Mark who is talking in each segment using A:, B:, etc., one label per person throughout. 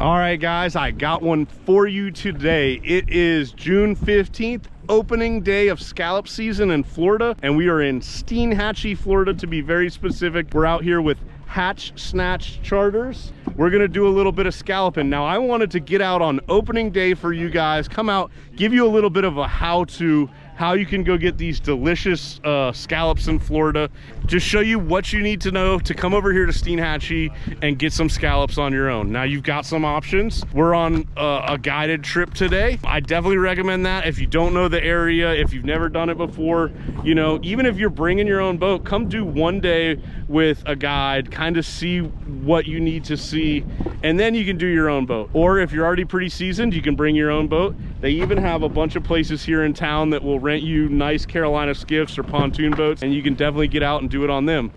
A: All right, guys, I got one for you today. It is June 15th, opening day of scallop season in Florida, and we are in Steinhatchee, Florida, to be very specific. We're out here with Hatch Snatch Charters. We're gonna do a little bit of scalloping. Now, I wanted to get out on opening day for you guys, come out, give you a little bit of a how-to, how you can go get these delicious scallops in Florida. Just show you what you need to know to come over here to Steinhatchee and get some scallops on your own. Now, you've got some options. We're on a guided trip today. I definitely recommend that. If you don't know the area, if you've never done it before, you know, even if you're bringing your own boat, come do one day with a guide, kind of see what you need to see, and then you can do your own boat. Or if you're already pretty seasoned, you can bring your own boat. They even have a bunch of places here in town that will rent you nice Carolina skiffs or pontoon boats, and you can definitely get out and do it on them.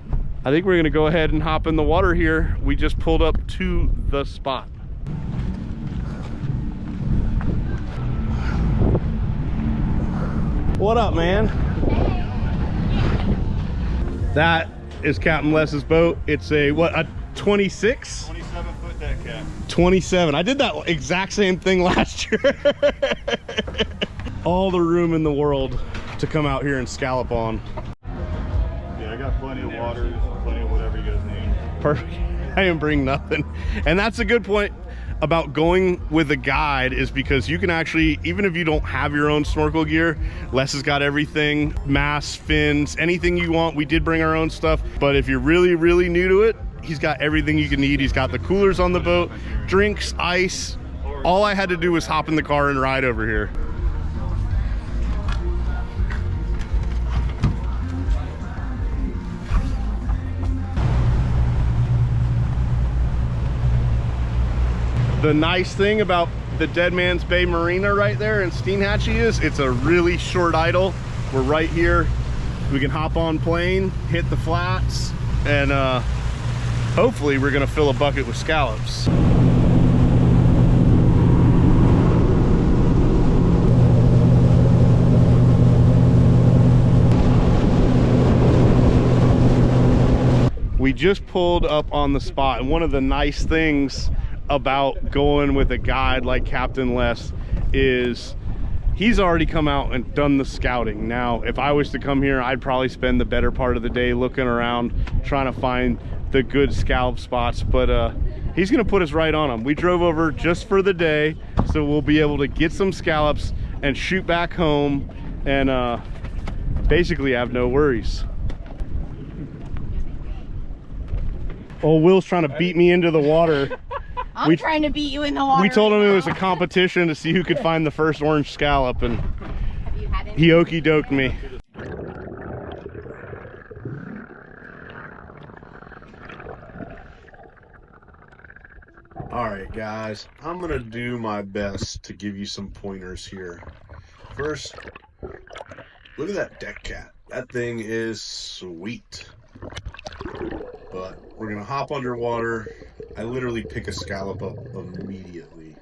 A: I think we're gonna go ahead and hop in the water here. We just pulled up to the spot. What up, man? That is Captain Les's boat. It's a, what, a 26?
B: 27-foot deck cat.
A: 27. I did that exact same thing last year. All the room in the world to come out here and scallop on.
B: Yeah, I got plenty of water, plenty of whatever you guys need.
A: Perfect. I didn't bring nothing. And that's a good point about going with a guide, is because you can actually, even if you don't have your own snorkel gear, Les has got everything, masts, fins, anything you want. We did bring our own stuff, but if you're really new to it, he's got everything you can need. He's got the coolers on the boat, drinks, ice. All I had to do was hop in the car and ride over here. The nice thing about the Dead Man's Bay Marina right there in Steinhatchee is it's a really short idle. We're right here. We can hop on plane, hit the flats, and hopefully we're gonna fill a bucket with scallops. We just pulled up on the spot, and one of the nice things about going with a guide like Captain Les is he's already come out and done the scouting. Now, if I was to come here, I'd probably spend the better part of the day looking around, trying to find the good scallop spots, but he's gonna put us right on them. We drove over just for the day, so we'll be able to get some scallops and shoot back home and basically have no worries. Oh, Will's trying to beat me into the water.
C: I'm trying to beat you in the water.
A: We told him it was a competition to see who could find the first orange scallop, and he okey doked me.
D: All right, guys, I'm gonna do my best to give you some pointers here. First, look at that deck cat. That thing is sweet. But we're gonna hop underwater. I literally pick a scallop up immediately.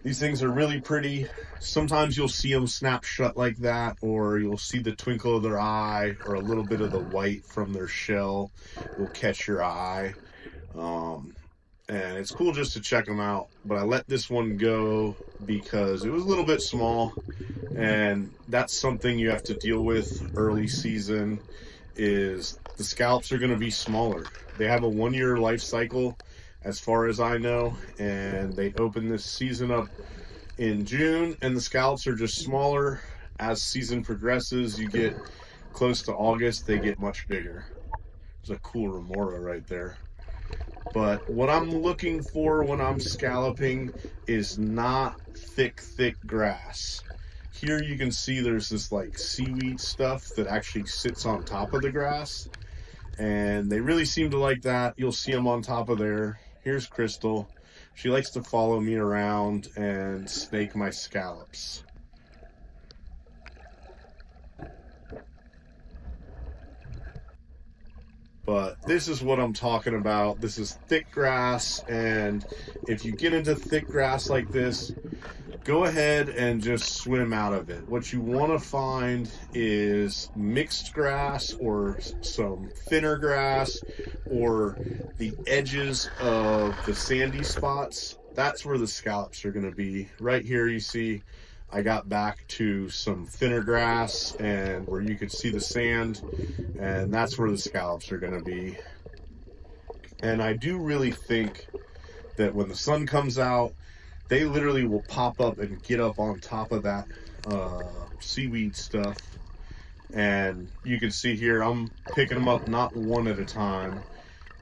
D: These things are really pretty. Sometimes you'll see them snap shut like that, or you'll see the twinkle of their eye, or a little bit of the white from their shell will catch your eye. And it's cool just to check them out. But I let this one go because it was a little bit small, and that's something you have to deal with early season. Is the scallops are going to be smaller. They have a 1-year life cycle as far as I know, and they open this season up in June, and the scallops are just smaller. As season progresses, you get close to August, they get much bigger. There's a cool remora right there. But what I'm looking for when I'm scalloping is not thick grass. Here you can see there's this like seaweed stuff that actually sits on top of the grass, and they really seem to like that. You'll see them on top of there. Here's Crystal. She likes to follow me around and snake my scallops. But this is what I'm talking about. This is thick grass, and if you get into thick grass like this, go ahead and just swim out of it. What you want to find is mixed grass or some thinner grass or the edges of the sandy spots. That's where the scallops are going to be. Right here you see I got back to some thinner grass and where you could see the sand, and that's where the scallops are going to be. And I do really think that when the sun comes out, they literally will pop up and get up on top of that seaweed stuff. And you can see here, I'm picking them up not one at a time,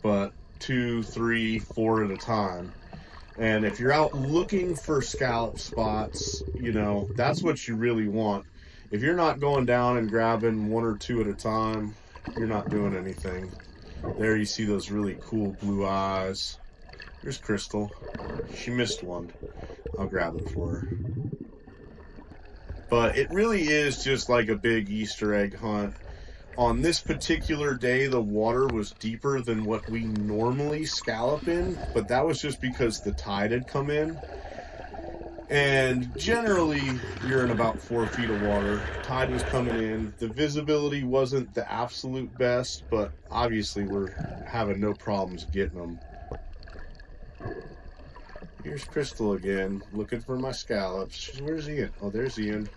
D: but 2, 3, 4 at a time. And if you're out looking for scallop spots, you know, that's what you really want. If you're not going down and grabbing 1 or 2 at a time, you're not doing anything. There you see those really cool blue eyes. Here's Crystal. She missed one. I'll grab it for her. But it really is just like a big Easter egg hunt. On this particular day, the water was deeper than what we normally scallop in, but that was just because the tide had come in. And generally, you're in about 4 feet of water. Tide was coming in. The visibility wasn't the absolute best, but obviously we're having no problems getting them. Here's Crystal again, looking for my scallops. Where's Ian? Oh, there's Ian.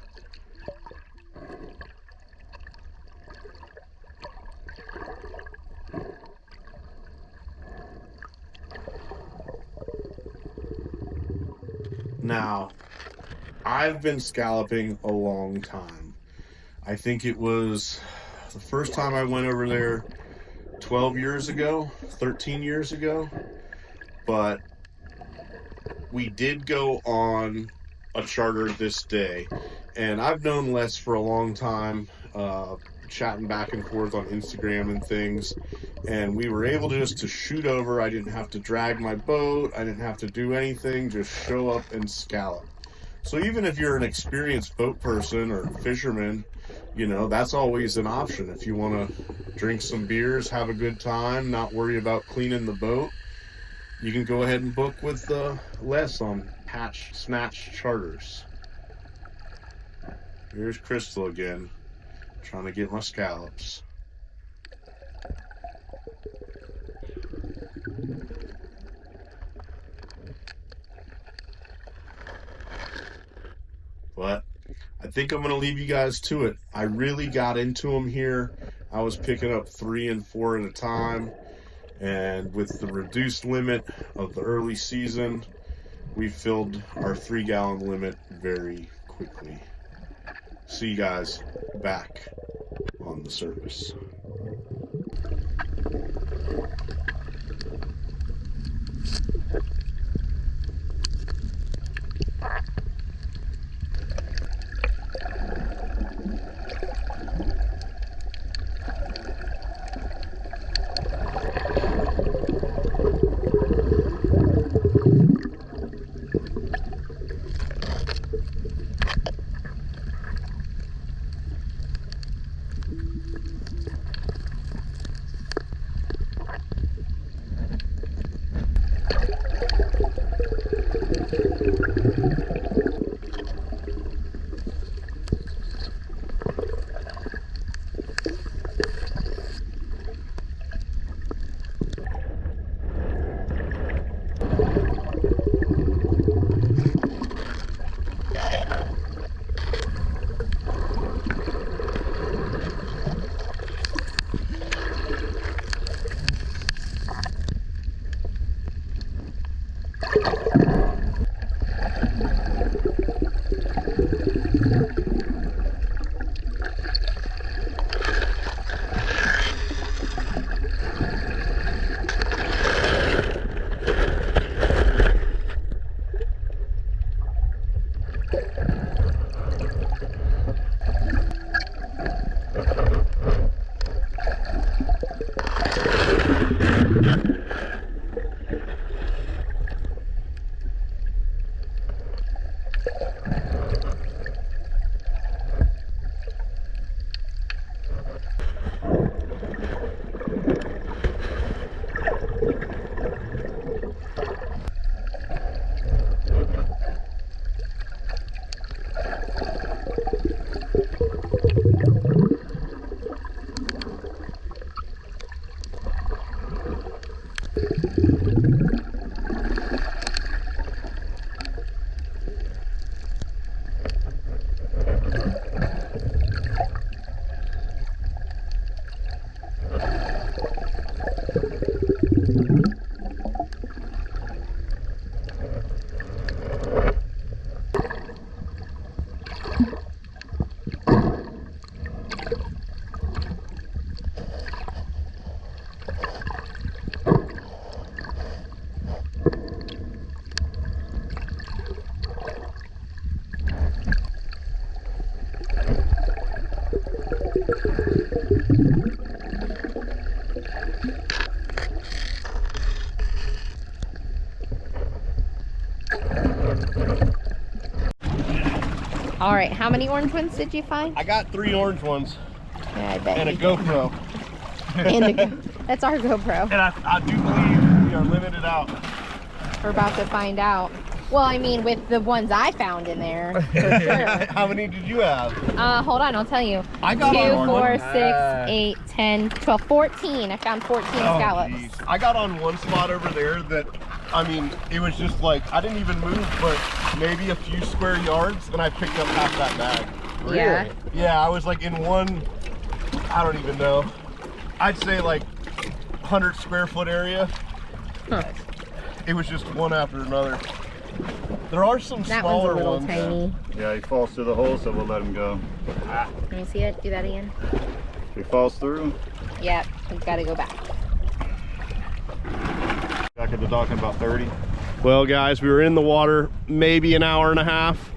D: Now, I've been scalloping a long time. I think it was the first time I went over there 12 years ago, 13 years ago, but we did go on a charter this day, and I've known Les for a long time, chatting back and forth on Instagram and things, and we were able to just to shoot over. I didn't have to drag my boat, I didn't have to do anything, just show up and scallop. So even if you're an experienced boat person or fisherman, you know, that's always an option. If you want to drink some beers, have a good time, not worry about cleaning the boat, you can go ahead and book with Les on Hatch Snatch Charters. Here's Crystal again, trying to get my scallops. But I think I'm going to leave you guys to it. I really got into them here. I was picking up 3 and 4 at a time. And with the reduced limit of the early season, we filled our 3-gallon limit very quickly. See you guys back on the surface.
C: All right, how many orange ones did you find?
A: I got 3 orange ones
C: Yeah, I bet.
A: and a
C: you did.
A: GoPro.
C: That's our GoPro.
A: And I do believe we are limited out.
C: We're about to find out. Well, I mean, with the ones I found in there, for sure.
A: How many did you have?
C: Hold on, I'll tell you.
A: I got
C: 2,
A: on
C: 4,
A: one.
C: 6, 8, 10, 12, 14. I found 14 scallops.
A: Geez. I got on one spot over there that, I mean, it was just like, I didn't even move, but maybe a few square yards, and I picked up half that bag.
C: Really? Yeah.
A: Yeah, I was like in one, I don't even know. I'd say like 100 square foot area.
C: Huh.
A: It was just one after another. There are some
C: That
A: smaller
C: one's a little
A: ones.
C: tiny.
B: Yeah, he falls through the hole, so we'll let him go.
C: Let me see it. Do that again.
B: If he falls through,
C: Yep, he's got to go back.
B: back at the dock in about 30.
A: Well, guys, we were in the water maybe an hour and a half,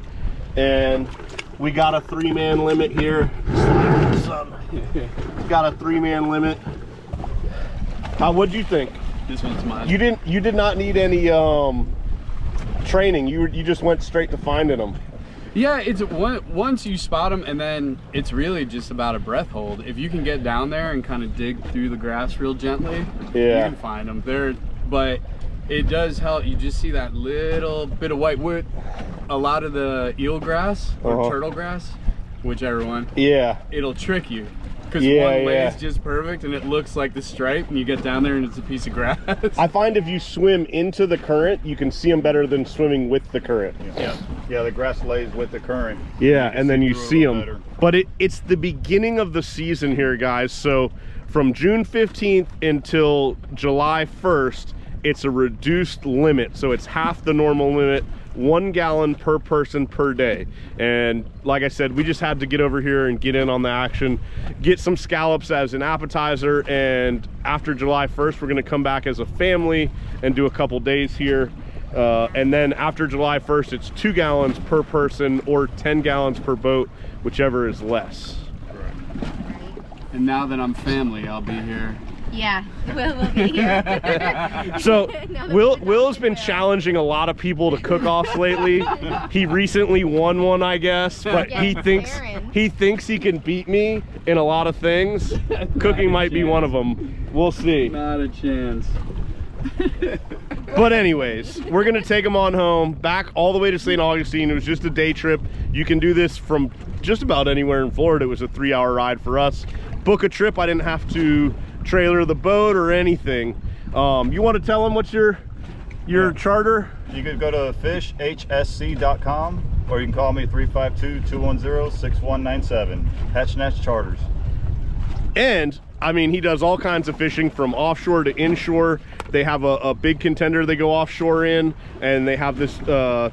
A: and we got a 3-man limit here. Got a 3-man limit. What'd you think?
E: This one's mine.
A: You did not need any training. You just went straight to finding them.
E: Yeah, it's once you spot them, and then it's really just about a breath hold. If you can get down there and kind of dig through the grass real gently,
A: Yeah.
E: you can find them. But it does help. You just see that little bit of white wood. A lot of the eel grass or turtle grass, whichever one.
A: Yeah.
E: It'll trick you. Because
A: Yeah,
E: one lays
A: yeah.
E: just perfect and it looks like the stripe, and you get down there and it's a piece of grass.
A: I find if you swim into the current, you can see them better than swimming with the current.
B: Yeah, the grass lays with the current.
A: Yeah, and then you
B: through a
A: see
B: little
A: them.
B: better.
A: But it's the beginning of the season here, guys. So from June 15th until July 1st, it's a reduced limit. So it's half the normal limit, 1 gallon per person per day. And like I said, we just had to get over here and get in on the action, get some scallops as an appetizer. And after July 1st, we're gonna come back as a family and do a couple days here. And then after July 1st, it's 2 gallons per person or 10 gallons per boat, whichever is less.
E: And now that I'm family, I'll be here.
C: Yeah, we'll be here.
A: So Will's been challenging a lot of people to cook-offs lately. He recently won one, I guess, but
C: Yeah,
A: he thinks he can beat me in a lot of things. Cooking might be one of them. We'll see.
E: Not a chance.
A: But anyways, we're gonna take them on home, back all the way to St. Augustine. It was just a day trip. You can do this from just about anywhere in Florida. It was a 3-hour ride for us. Book a trip. I didn't have to trailer the boat or anything. You want to tell them what's your charter?
B: You could go to fishhsc.com, or you can call me 352-210-6197. Hatch Natch Charters.
A: And I mean, he does all kinds of fishing from offshore to inshore. They have a big contender they go offshore in, and they have this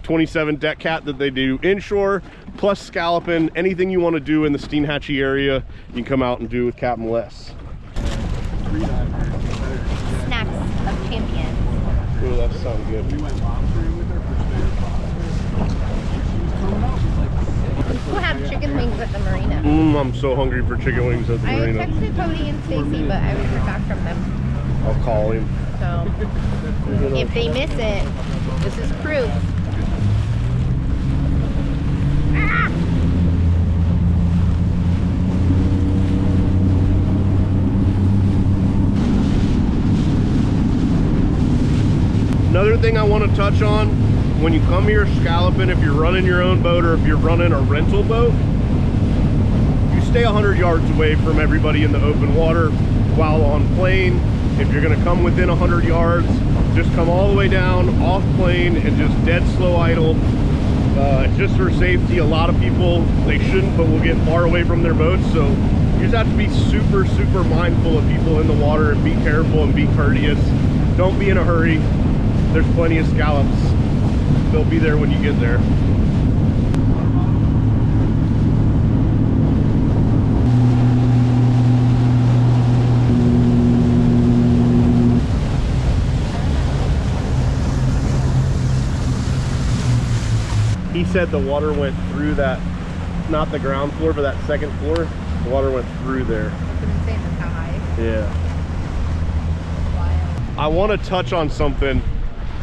A: 27 deck cat that they do inshore, plus scalloping. Anything you want to do in the Steinhatchee area, you can come out and do with Captain Les.
C: Snacks of champions.
A: Ooh, that sounds good.
E: We went lobstering with her for spare pasta.
C: We'll have chicken wings at the marina.
A: I'm so hungry for chicken wings at the
C: I
A: marina.
C: texted Cody and Stacy, but I haven't heard back from them.
A: I'll call him.
C: So if they miss it, this is proof. Ah!
A: Another thing I want to touch on, when you come here scalloping, if you're running your own boat or if you're running a rental boat, you stay 100 yards away from everybody in the open water while on plane. If you're going to come within 100 yards, just come all the way down off plane and just dead slow idle. It's just for safety. A lot of people, they shouldn't, but will get far away from their boats. So you just have to be super, super mindful of people in the water and be careful and be courteous. Don't be in a hurry. There's plenty of scallops. They'll be there when you get there. He said the water went through that, not the ground floor, but that second floor. The water went through there.
C: That's insane. That's how high.
A: Yeah.
C: Wild.
A: I want to touch on something.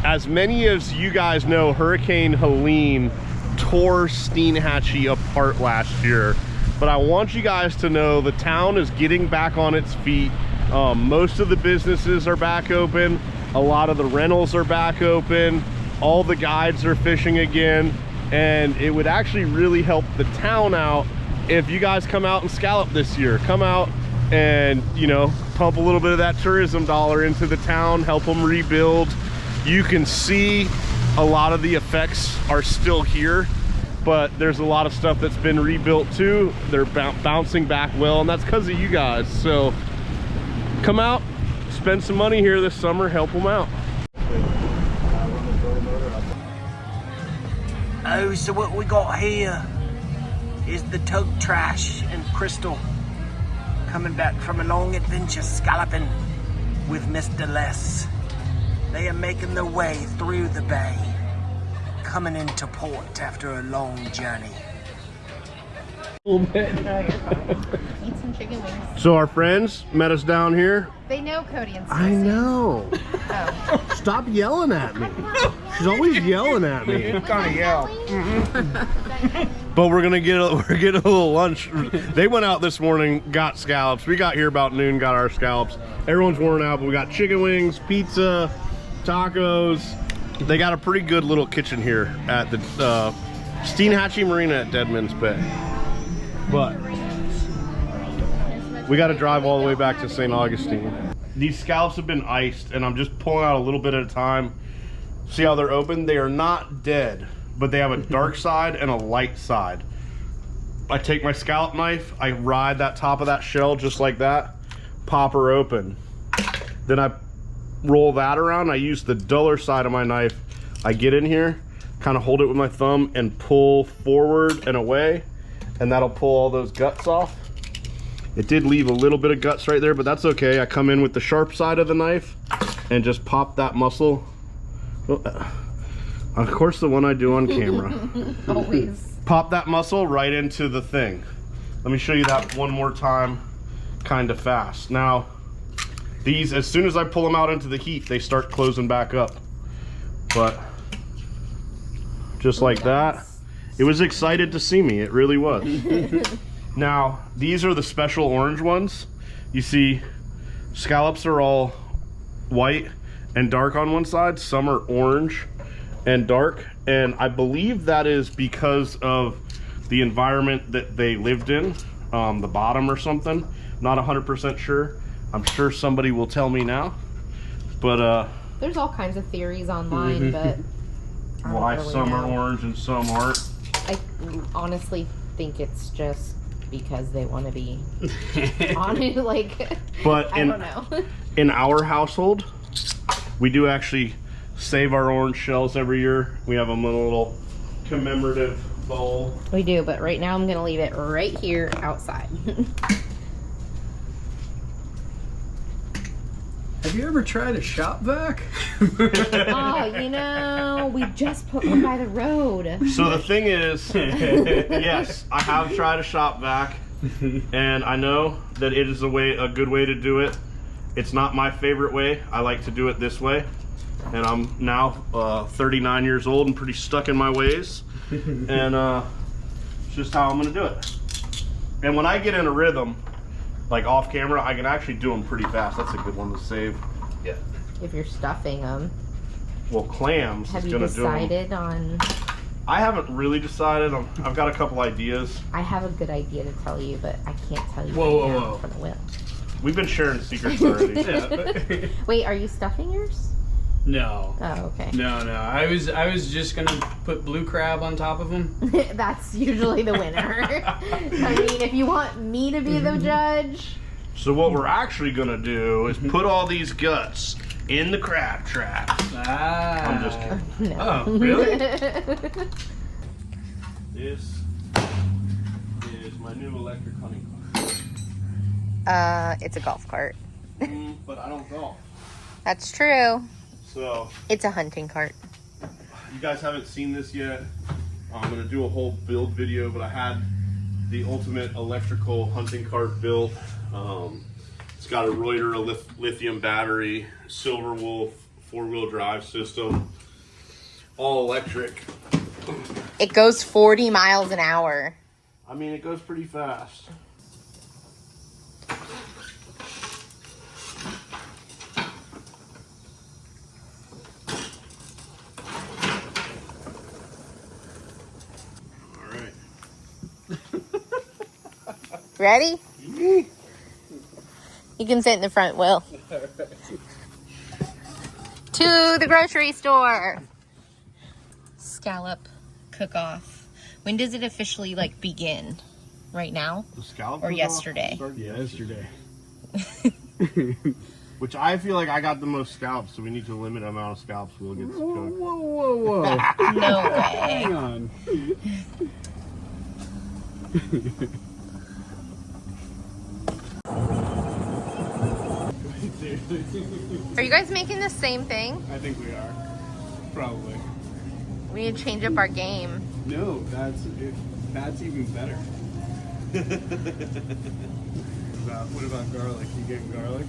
A: as many as you guys know, Hurricane Helene tore Steinhatchee apart last year. But I want you guys to know the town is getting back on its feet. Most of the businesses are back open. A lot of the rentals are back open. All the guides are fishing again. And it would actually really help the town out if you guys come out and scallop this year. Come out and, you know, pump a little bit of that tourism dollar into the town, help them rebuild. You can see a lot of the effects are still here, but there's a lot of stuff that's been rebuilt too. They're bouncing back well, and that's because of you guys. So come out, spend some money here this summer, help them out.
F: Oh, so what we got here is the Tug Trash and Crystal coming back from a long adventure scalloping with Mr. Les. They are making their way through the bay, coming into port after a long journey.
C: Eat some chicken wings.
A: So our friends met us down here.
C: They know Cody and
A: I know.
C: Oh.
A: Stop yelling at me. She's always yelling at me.
C: Kind of yell.
A: But we're getting a little lunch. They went out this morning, got scallops. We got here about noon, got our scallops. Everyone's worn out, but we got chicken wings, pizza, tacos. They got a pretty good little kitchen here at the Steinhatchee Marina at Deadman's Bay. But we got to drive all the way back to St. Augustine. These scallops have been iced, and I'm just pulling out a little bit at a time. See how they're open? They are not dead, but they have a dark side and a light side. I take my scallop knife, I ride that top of that shell just like that, pop her open. Then I roll that around. I use the duller side of my knife. I get in here, kind of hold it with my thumb and pull forward and away, and that'll pull all those guts off. It did leave a little bit of guts right there, but that's okay. I come in with the sharp side of the knife and just pop that muscle. Of course, the one I do on camera.
C: Always.
A: Pop that muscle right into the thing. Let me show you that one more time, kind of fast. Now, these, as soon as I pull them out into the heat, they start closing back up. But just like that, it was excited to see me. It really was. Now, these are the special orange ones. You see, scallops are all white and dark on one side. Some are orange and dark. And I believe that is because of the environment that they lived in, the bottom or something. Not 100% sure. I'm sure somebody will tell me now. But
C: there's all kinds of theories online, but I don't
A: why
C: really
A: some are
C: know.
A: orange and some aren't.
C: I honestly think it's just because they want to be on it, like,
A: But
C: I don't know.
A: In our household, we do actually save our orange shells every year. We have them in a little commemorative bowl.
C: We do, but right now I'm gonna leave it right here outside.
E: Have you ever tried a shop vac?
C: Oh, you know, we just put one by the road.
A: So the thing is, yes, I have tried a shop vac, and I know that it is a good way to do it. It's not my favorite way. I like to do it this way, and I'm now 39 years old and pretty stuck in my ways, and it's just how I'm gonna do it. And when I get in a rhythm, like off camera, I can actually do them pretty fast. That's a good one to save. Yeah.
C: If you're stuffing them,
A: Well, clams
C: have
A: is
C: you
A: gonna do them.
C: decided on?
A: I haven't really decided. I've got a couple ideas.
C: I have a good idea to tell you, but I can't tell you
E: Whoa,
C: right
E: whoa,
C: now
E: whoa.
C: in front of Will.
A: We've been sharing secrets already.
C: Wait, are you stuffing yours?
E: No.
C: Oh, okay.
E: No. I was just gonna put blue crab on top of them.
C: That's usually the winner. I mean, if you want me to be the judge.
A: So what we're actually gonna do is put all these guts in the crab trap.
E: Ah.
A: I'm just kidding.
C: No.
E: Oh, really?
A: This is my new electric hunting
C: It's a golf cart.
A: cart. But I don't golf.
C: That's true.
A: So
C: It's a hunting cart.
A: you guys haven't seen this yet. I'm gonna do a whole build video, but I had the ultimate electrical hunting cart built. It's got a Reuter, a lithium battery, Silver Wolf 4-wheel drive system. all electric.
C: It goes 40 miles an hour.
A: I mean, it goes pretty fast. All right.
C: Ready? You can sit in the front, Will. To the grocery store. Scallop cook-off. When does it officially like begin? Right now?
A: The scallop
C: or
A: cook-off
C: yesterday?
A: started yesterday. Which I feel like I got the most scallops, so we need to limit the amount of scallops we'll get to cook.
E: Whoa.
C: No way.
E: Hang on.
C: Are you guys making the same thing?
E: I think we are. Probably.
C: We need to change up our game.
E: No, that's even better. What about garlic? You getting garlic?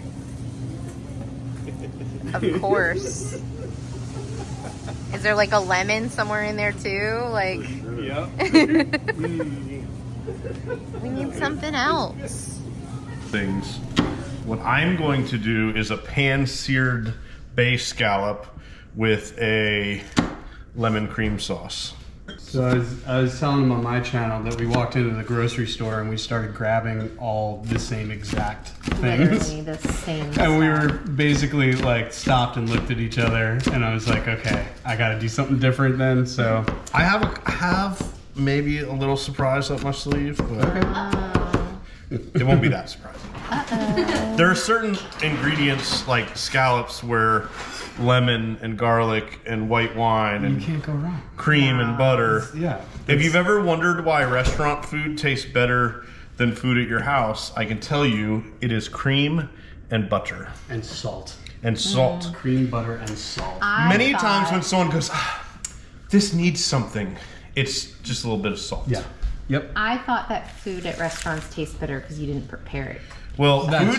C: Of course. Is there like a lemon somewhere in there too? Like,
E: Yep.
C: we need something else.
A: Things. What I'm going to do is a pan-seared base scallop with a lemon cream sauce.
E: So I was telling them on my channel that we walked into the grocery store and we started grabbing all the same exact things.
C: Literally the same
E: And we
C: stuff.
E: were basically like stopped and looked at each other, and I was like, okay, I gotta do something different then. So
A: I have maybe a little surprise up my sleeve, but it won't be that surprising. There are certain ingredients like scallops where lemon and garlic and white wine
E: you
A: and
E: can't go wrong.
A: cream and butter.
E: Yeah.
A: If you've ever wondered why restaurant food tastes better than food at your house, I can tell you it is cream and butter
E: And salt.
A: and salt.
E: Cream, butter, and salt.
A: Many times when someone goes, this needs something, it's just a little bit of salt.
E: Yeah. Yep.
C: I thought that food at restaurants tastes better because you didn't prepare it.
A: Well,
E: That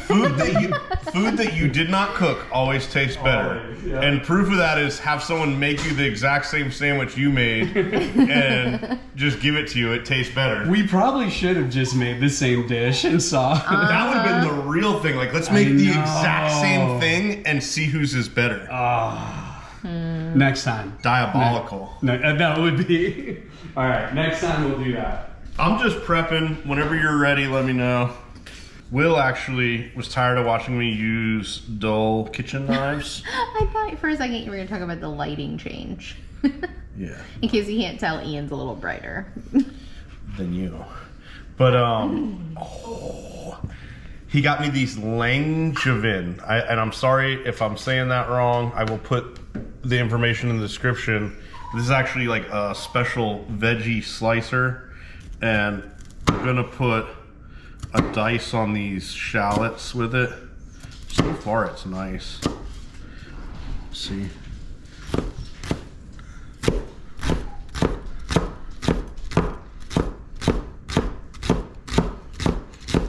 A: food that you did not cook always tastes better.
E: Always, yeah.
A: And proof of that is have someone make you the exact same sandwich you made and just give it to you. It tastes better.
E: We probably should have just made the same dish and saw.
A: That would have been the real thing. Like, let's make the exact same thing and see whose is better.
E: Next time.
A: Diabolical.
E: No, that would be. All right, next time we'll do that.
A: I'm just prepping. Whenever you're ready, let me know. Will actually was tired of watching me use dull kitchen knives.
C: I thought for a second you were going to talk about the lighting change.
A: Yeah.
C: In case you can't tell, Ian's a little brighter.
A: Than you. But he got me these Langevin. And I'm sorry if I'm saying that wrong. I will put the information in the description. This is actually like a special veggie slicer, and I'm gonna put a dice on these shallots with it. So far it's nice. Let's see.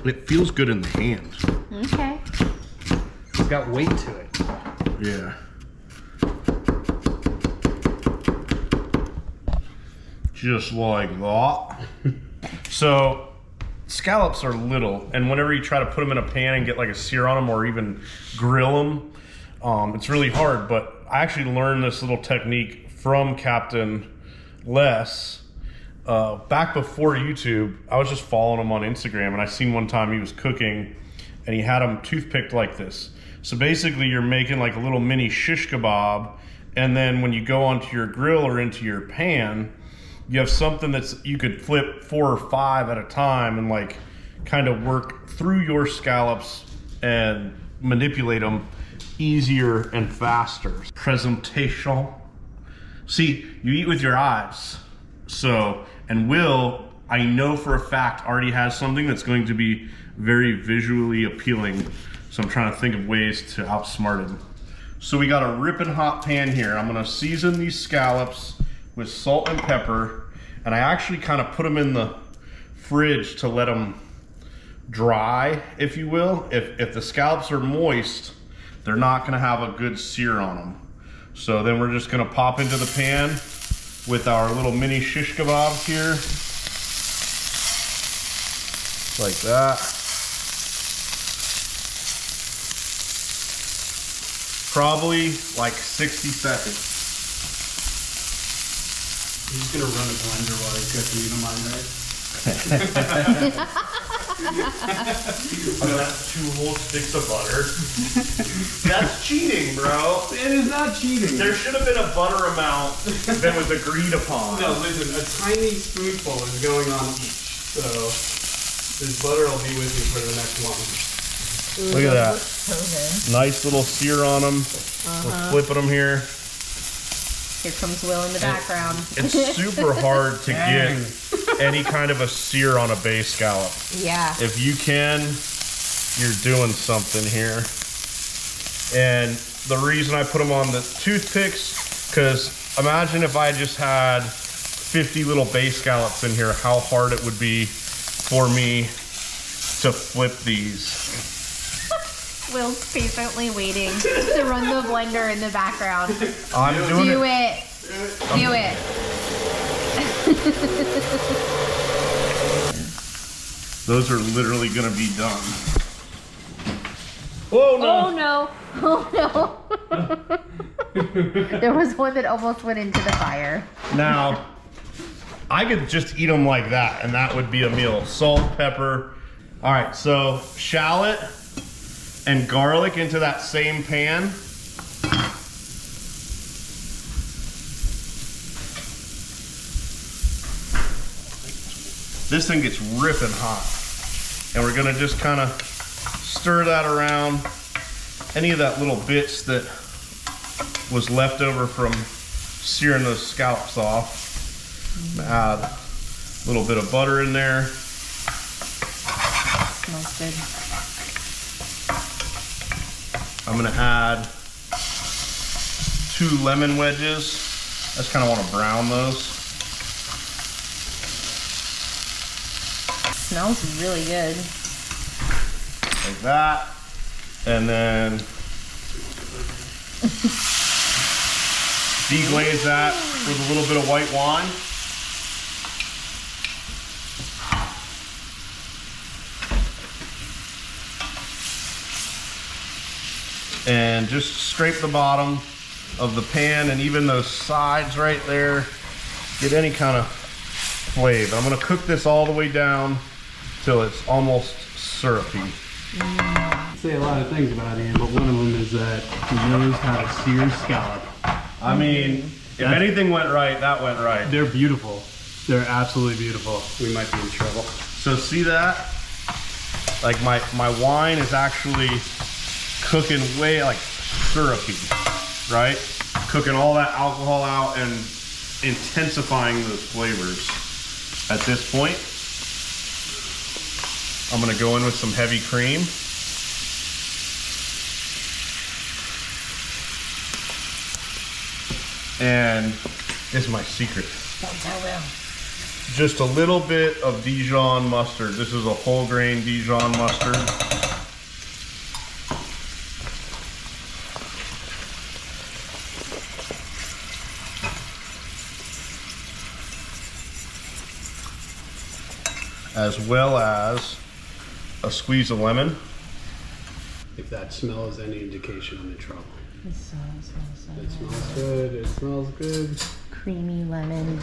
A: It feels good in the hand.
C: Okay.
E: It's got weight to it.
A: Yeah. Just like that. So scallops are little, and whenever you try to put them in a pan and get like a sear on them or even grill them, it's really hard. But I actually learned this little technique from Captain Les. Back before YouTube, I was just following him on Instagram, and I seen one time he was cooking and he had them toothpicked like this. So basically you're making like a little mini shish kebab, and then when you go onto your grill or into your pan, you have something that's you could flip 4 or 5 at a time and like kind of work through your scallops and manipulate them easier and faster. Presentation. See, you eat with your eyes. So, and Will, I know for a fact, already has something that's going to be very visually appealing. So I'm trying to think of ways to outsmart him. So we got a ripping hot pan here. I'm gonna season these scallops with salt and pepper. And I actually kind of put them in the fridge to let them dry, if you will. If the scallops are moist, they're not gonna have a good sear on them. So then we're just gonna pop into the pan with our little mini shish kebabs here. Like that. Probably like 60 seconds.
G: He's just gonna run a blender while he's got the meat on mine, right?
A: That's 2 whole sticks of butter. That's cheating, bro.
G: It is not cheating.
A: There should have been a butter amount that was agreed upon.
G: No, listen, a tiny spoonful is going on each. So this butter will be with you for the next month.
C: Ooh,
A: Look at that.
C: So good.
A: Nice little sear on them. We're flipping them here.
C: Here comes Will in the background.
A: It's super hard to get any kind of a sear on a bay scallop.
C: Yeah.
A: If you can, you're doing something here. And the reason I put them on the toothpicks, because imagine if I just had 50 little bay scallops in here, how hard it would be for me to flip these.
C: Will's patiently waiting to run the blender in the background.
A: I'm doing
C: Do
A: it.
C: Do it.
A: Those are literally gonna be done. Oh no!
C: Oh no! There was one that almost went into the fire.
A: Now, I could just eat them like that, and that would be a meal. Salt, pepper. All right, so shallot and garlic into that same pan. This thing gets ripping hot. And we're gonna just kind of stir that around. Any of that little bits that was left over from searing those scallops off. Add a little bit of butter in there.
C: Smells good.
A: I'm gonna add 2 lemon wedges. I just kind of want to brown those.
C: Smells really good.
A: Like that. And then deglaze that with a little bit of white wine. And just scrape the bottom of the pan and even those sides right there. Get any kind of flavor. I'm gonna cook this all the way down till it's almost syrupy.
G: I say a lot of things about Ian, but one of them is that he knows how to sear scallop.
A: I mean, if anything went right, that went right.
G: They're beautiful. They're absolutely beautiful. We might be in trouble.
A: So see that? Like my wine is actually cooking way like syrupy, right? Cooking all that alcohol out and intensifying those flavors. At this point, I'm gonna go in with some heavy cream. And this is my secret.
C: Don't tell Will.
A: Just a little bit of Dijon mustard. This is a whole grain Dijon mustard. As well as a squeeze of lemon.
G: If that smell is any indication, I'm in trouble.
C: It smells
G: It smells good. It smells good.
C: creamy lemon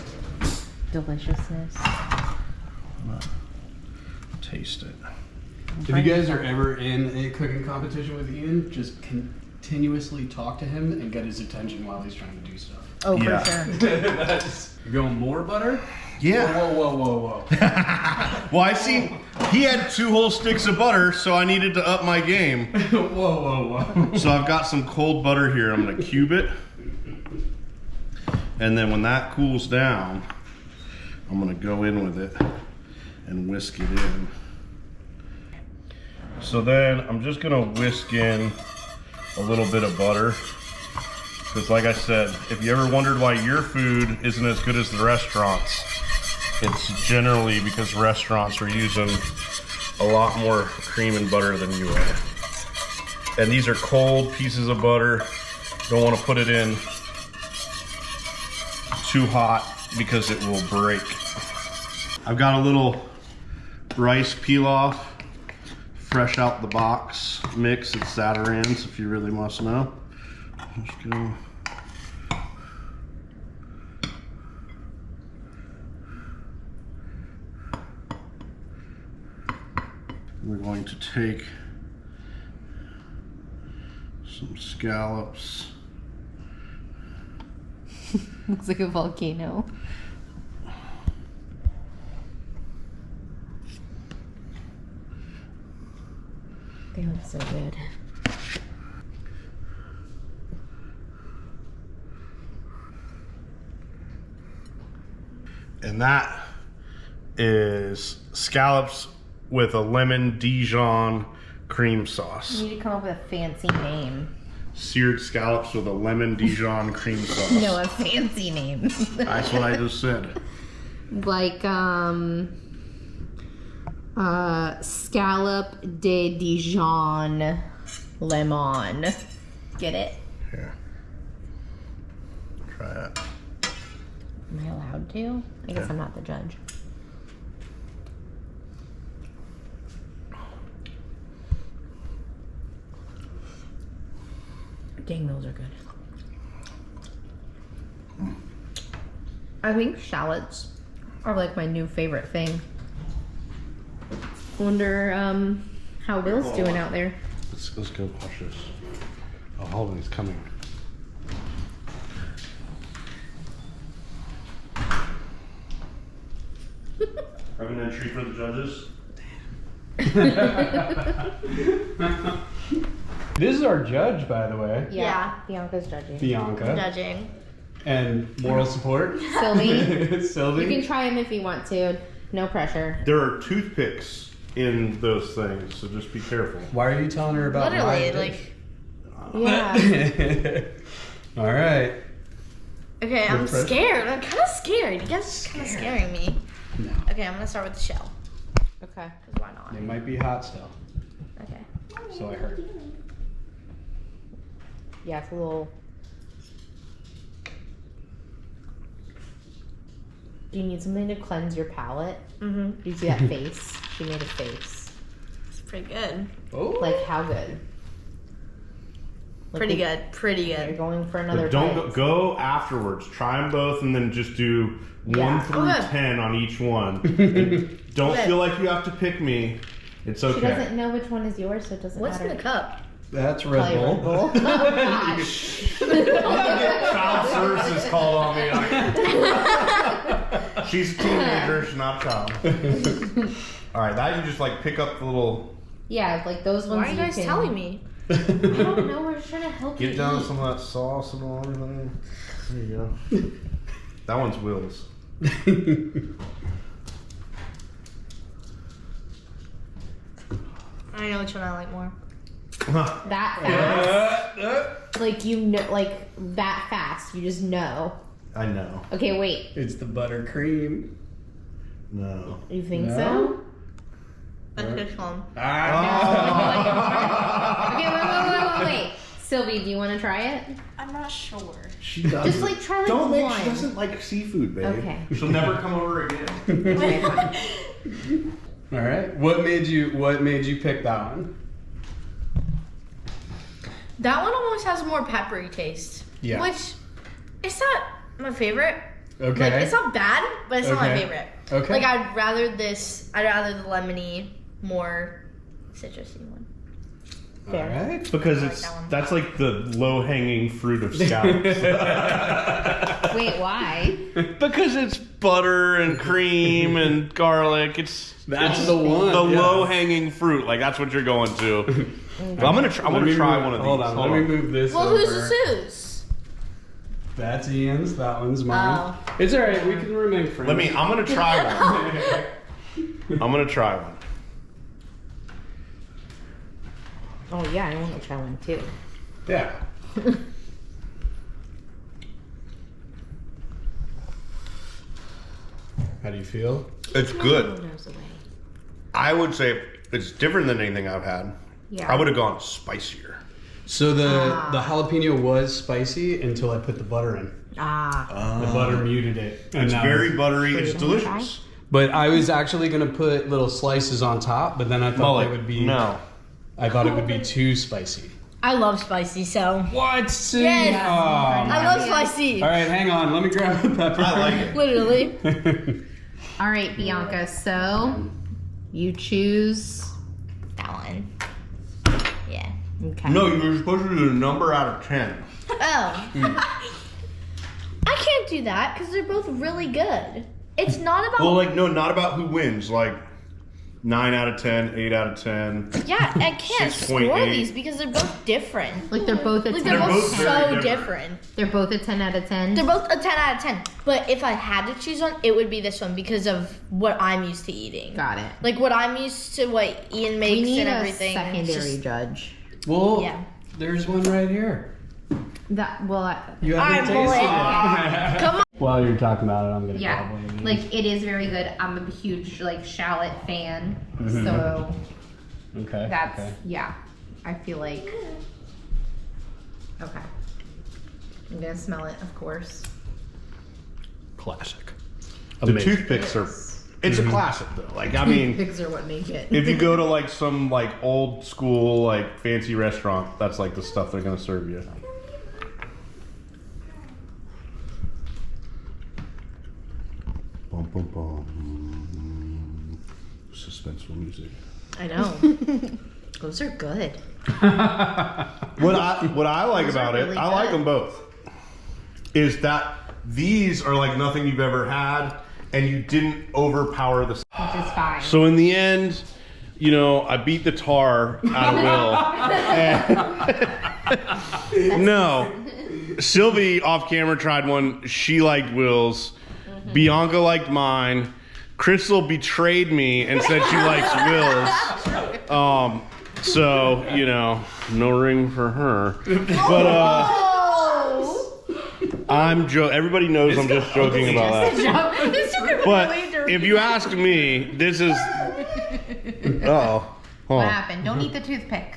C: deliciousness.
A: Taste it.
G: If you guys are ever in a cooking competition with Ian, just continuously talk to him and get his attention while he's trying to do stuff.
C: Oh,
A: Yeah.
C: for sure.
G: You're going more butter?
A: Yeah.
G: Whoa.
A: Well, I seen he had 2 whole sticks of butter, so I needed to up my game.
G: Whoa.
A: So I've got some cold butter here. I'm gonna cube it. And then when that cools down, I'm gonna go in with it and whisk it in. So then I'm just gonna whisk in a little bit of butter. Because like I said, if you ever wondered why your food isn't as good as the restaurants, it's generally because restaurants are using a lot more cream and butter than you are. And these are cold pieces of butter. Don't want to put it in too hot because it will break. I've got a little rice peel-off, fresh out the box mix at Zatarain's, if you really must know. Let's go. We're going to take some scallops.
C: Looks like a volcano. They look so good.
A: And that is scallops with a lemon Dijon cream sauce.
C: You need to come up with a fancy name.
A: Seared scallops with a lemon Dijon cream sauce.
C: No, a fancy name.
A: That's what I just said.
C: Like, scallop de Dijon lemon. Get it?
A: Here. Try it.
C: Am I allowed to? I guess I'm not the judge. Dang, those are good. I think shallots are like my new favorite thing. Wonder how Will's doing out there.
A: Let's go watch this. Oh, hold on, he's coming. Have an entry for the judges.
G: This is our judge, by the way.
C: Yeah. Bianca's judging.
G: Bianca.
H: Judging.
G: And moral support.
C: Sylvie.
G: Sylvie.
C: You can try them if you want to. No pressure.
A: There are toothpicks in those things, so just be careful.
G: Why are you telling her about
H: Literally,
G: my
H: like.
C: Yeah.
G: All right.
H: Okay, I'm
G: pressure?
H: scared. I'm kind of scared. You guys are kind of scaring me.
G: No.
H: Okay, I'm gonna start with the shell.
C: Okay.
H: 'Cause why not?
G: It might be hot still.
H: Okay.
G: So I heard.
C: Yeah, it's a little. Do you need something to cleanse your palate?
H: Mm-hmm.
C: Do you see that face? She made a face.
H: It's pretty good.
G: Oh.
C: Like how good? Like
H: Pretty
C: we-
H: good. Pretty
C: You're
H: good.
C: going for another
A: But don't
C: bite.
A: go afterwards. Try them both and then just do 1
C: Yeah.
A: through
H: Okay.
A: 10 on each one. And don't
H: Okay.
A: feel like you have to pick me. It's
C: She
A: okay.
C: doesn't know which one is yours, so it doesn't
H: What's
C: matter.
H: in the cup?
G: That's Red
C: Probably
G: Bull.
C: Red Bull. Oh, gosh.
A: Child services called on me. She's a teenager. She's not a child. All right, that you just like pick up the little.
C: Yeah, like those ones.
H: Why are you guys
C: can...
H: telling me?
C: I don't know. We're just trying to help you.
A: Get down
C: eat.
A: some of that sauce and all everything. There you go. That one's Will's.
H: I know which one I like more.
C: That fast. Like you know, like that fast. You just know.
A: I know.
C: Okay, wait.
G: It's the buttercream.
A: No.
C: You think
G: No?
C: so?
H: That's a good one.
C: Okay, wait. Sylvie, do you want to try it?
H: I'm not sure.
A: She doesn't.
C: Just like try like
A: Don't make.
C: one.
A: She doesn't like seafood, babe.
C: Okay.
A: She'll never come over again.
C: Okay, fine.
G: All right. What made you pick that one?
H: That one almost has a more peppery taste.
G: Yeah.
H: Which, it's not my favorite.
G: Okay.
H: Like, it's not bad, but it's not my
G: Okay.
H: favorite.
G: Okay.
H: Like, I'd rather the lemony, more citrusy one.
G: All right.
A: Because
H: like
A: it's
H: that one.
A: that's like the low-hanging fruit of scallops.
C: Wait, why?
A: Because it's butter and cream and garlic.
G: That's the one.
A: The
G: yeah.
A: low-hanging fruit. Like that's what you're going to. But I'm gonna try one of these.
G: Hold on. Let me move this
H: Well,
G: over.
H: who's Sue's?
G: That's Ian's. That one's mine.
H: Oh.
G: It's all right. We can remain friends.
A: I'm gonna try one. I'm gonna try one.
C: Oh yeah, I want to try one too.
G: Yeah. How do you feel?
A: It's good.
C: Nose away.
A: I would say it's different than anything I've had.
C: Yeah.
A: I would have gone spicier.
G: So the jalapeno was spicy until I put the butter in. The butter muted it.
D: It's very buttery. It's delicious.
G: But I was actually gonna put little slices on top, but then I thought it would be I thought it would be too spicy.
H: I love spicy, so.
G: What? See?
H: Yes.
G: Oh,
H: I love spicy.
G: all right, hang on. Let me grab the pepper.
D: I like it.
H: Literally.
C: All right, Bianca. So you choose
H: That one. Yeah.
C: Okay.
D: No, you were supposed to do a number out of 10.
H: Oh. I can't do that because they're both really good. It's not about.
D: Well, like, no, not about who wins. Like, 9 out of 10, 8 out of 10.
H: Yeah, I can't score
D: 6.8.
H: these because they're both different.
C: Like they're both a
H: Like
C: 10.
H: they're both
D: very
H: so
D: different.
H: different.
C: They're both a 10 out of 10.
H: They're both a 10 out of 10. But if I had to choose one, it would be this one because of what I'm used to eating.
C: Got it.
H: Like what I'm used to, what Ian makes
C: We need
H: and
C: a
H: everything. and it's
C: secondary
H: just-
C: judge.
G: Well,
H: Yeah.
G: there's one right here.
C: That well,
G: You
H: All right,
G: haven't tasted
H: boy.
G: it.
H: Come on.
G: While you're talking about it, I'm gonna
C: yeah,
G: gobble it.
C: like it is very good. I'm a huge like shallot fan, so
G: Okay.
C: that's
G: okay.
C: yeah. I feel like okay. I'm gonna smell it, of course.
A: Classic. The toothpicks are. It's a classic though. Like I mean,
C: Pigs are what make it.
A: if you go to like some like old school like fancy restaurant, that's like the stuff they're gonna serve you. Bum, bum, bum. Suspenseful music.
C: I know. Those are good.
A: What I like
C: Those are
A: about it,
C: really
A: I like
C: good.
A: them both. Is that these are like nothing you've ever had, and you didn't overpower the.
C: Which is fine.
A: So in the end, you know, I beat the tar out of Will. And no, Sylvie off camera tried one. She liked Will's. Bianca liked mine. Crystal betrayed me and said she likes Will's. So you know, no ring for her. But I'm everybody knows I'm just joking about that. But if you ask me, this is
C: What happened? Don't eat the toothpick.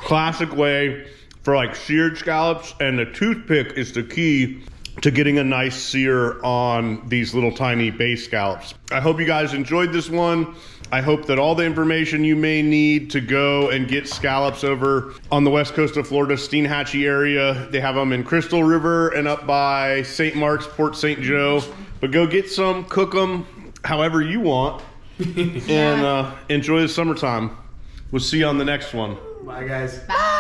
A: classic way for like seared scallops, and the toothpick is the key to getting a nice sear on these little tiny base scallops. I hope you guys enjoyed this one. I hope that all the information you may need to go and get scallops over on the west coast of Florida, Steinhatchee area. They have them in Crystal River and up by St. Mark's, Port St. Joe. But go get some, cook them however you want, and enjoy the summertime. We'll see you on the next one.
G: Bye, guys.
C: Bye.